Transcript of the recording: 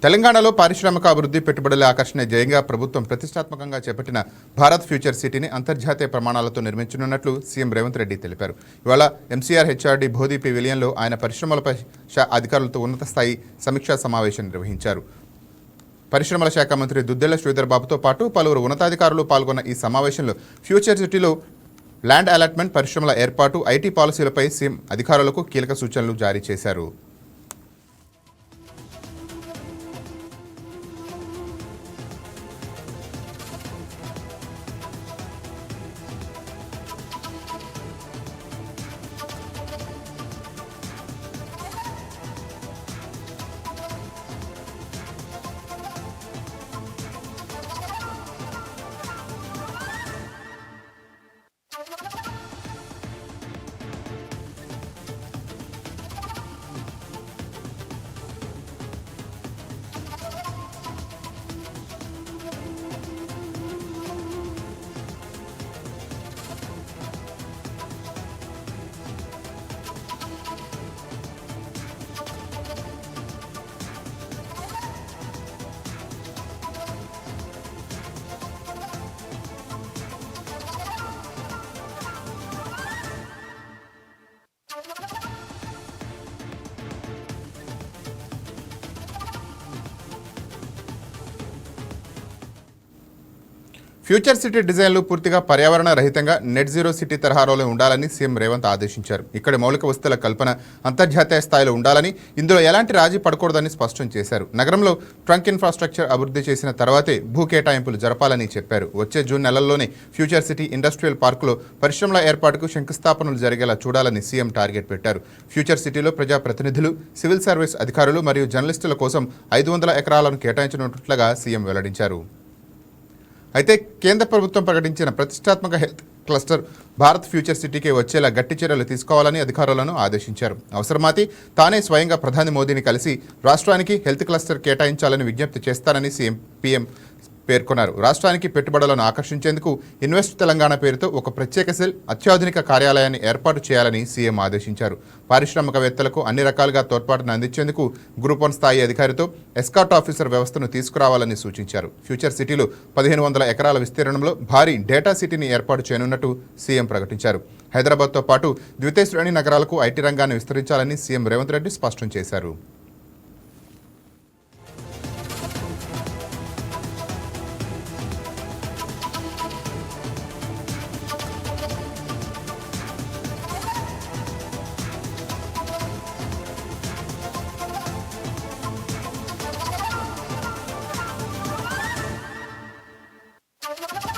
తెలంగాణలో పారిశ్రామిక అభివృద్ధి పెట్టుబడుల ఆకర్షణ జయంగా ప్రభుత్వం ప్రతిష్టాత్మకంగా చేపట్టిన భారత్ ఫ్యూచర్ సిటీని అంతర్జాతీయ ప్రమాణాలతో నిర్మించనున్నట్లు సీఎం రేవంత్ రెడ్డి తెలిపారు. ఇవాళ ఎంసీఆర్ హెచ్ఆర్డీ భోదీపి విలియంలో ఆయన పరిశ్రమలపై అధికారులతో ఉన్నత స్థాయి సమీక్షా సమావేశం నిర్వహించారు. పరిశ్రమల శాఖ మంత్రి దుద్దెళ్ల శ్రీధర్ బాబుతో పాటు పలువురు ఉన్నతాధికారులు పాల్గొన్న ఈ సమావేశంలో ఫ్యూచర్ సిటీలో ల్యాండ్ అలాట్మెంట్, పరిశ్రమల ఏర్పాటు, ఐటీ పాలసీలపై సీఎం అధికారులకు కీలక సూచనలు జారీ చేశారు. ఫ్యూచర్ సిటీ డిజైన్లు పూర్తిగా పర్యావరణ రహితంగా నెట్ జీరో సిటీ తరహాలో ఉండాలని సీఎం రేవంత్ ఆదేశించారు. ఇక్కడ మౌలిక వసతుల కల్పన అంతర్జాతీయ స్థాయిలో ఉండాలని, ఇందులో ఎలాంటి రాజీ పడకూడదని స్పష్టం చేశారు. నగరంలో ట్రంక్ ఇన్ఫ్రాస్ట్రక్చర్ అభివృద్ధి చేసిన తర్వాతే భూ కేటాయింపులు జరపాలని చెప్పారు. వచ్చే జూన్ నెలల్లోనే ఫ్యూచర్ సిటీ ఇండస్ట్రియల్ పార్కులో పరిశ్రమల ఏర్పాటుకు శంకుస్థాపనలు జరిగేలా చూడాలని సీఎం టార్గెట్ పెట్టారు. ఫ్యూచర్ సిటీలో ప్రజాప్రతినిధులు, సివిల్ సర్వీస్ అధికారులు మరియు జర్నలిస్టుల కోసం 500 ఎకరాలను కేటాయించనున్నట్లుగా సీఎం వెల్లడించారు. అయితే కేంద్ర ప్రభుత్వం ప్రకటించిన ప్రతిష్టాత్మక హెల్త్ క్లస్టర్ భారత్ ఫ్యూచర్ సిటీకి వచ్చేలా గట్టి చర్యలు తీసుకోవాలని అధికారులను ఆదేశించారు. అవసరమైతే తానే స్వయంగా ప్రధాని మోదీని కలిసి రాష్ట్రానికి హెల్త్ క్లస్టర్ కేటాయించాలని విజ్ఞప్తి చేస్తానని పీఎం పేర్కొన్నారు. రాష్ట్రానికి పెట్టుబడులను ఆకర్షించేందుకు ఇన్వెస్ట్ తెలంగాణ పేరుతో ఒక ప్రత్యేక సెల్, అత్యాధునిక కార్యాలయాన్ని ఏర్పాటు చేయాలని సీఎం ఆదేశించారు. పారిశ్రామికవేత్తలకు అన్ని రకాలుగా తోడ్పాటును అందించేందుకు గ్రూప్ 1 స్థాయి అధికారితో ఎస్కాట్ ఆఫీసర్ వ్యవస్థను తీసుకురావాలని సూచించారు. ఫ్యూచర్ సిటీలో 1500 ఎకరాల విస్తీర్ణంలో భారీ డేటా సిటీని ఏర్పాటు చేయనున్నట్టు సీఎం ప్రకటించారు. హైదరాబాద్తో పాటు ద్వితీయ శ్రేణి నగరాలకు ఐటీ రంగాన్ని విస్తరించాలని సీఎం రేవంత్ రెడ్డి స్పష్టం చేశారు. Thank you.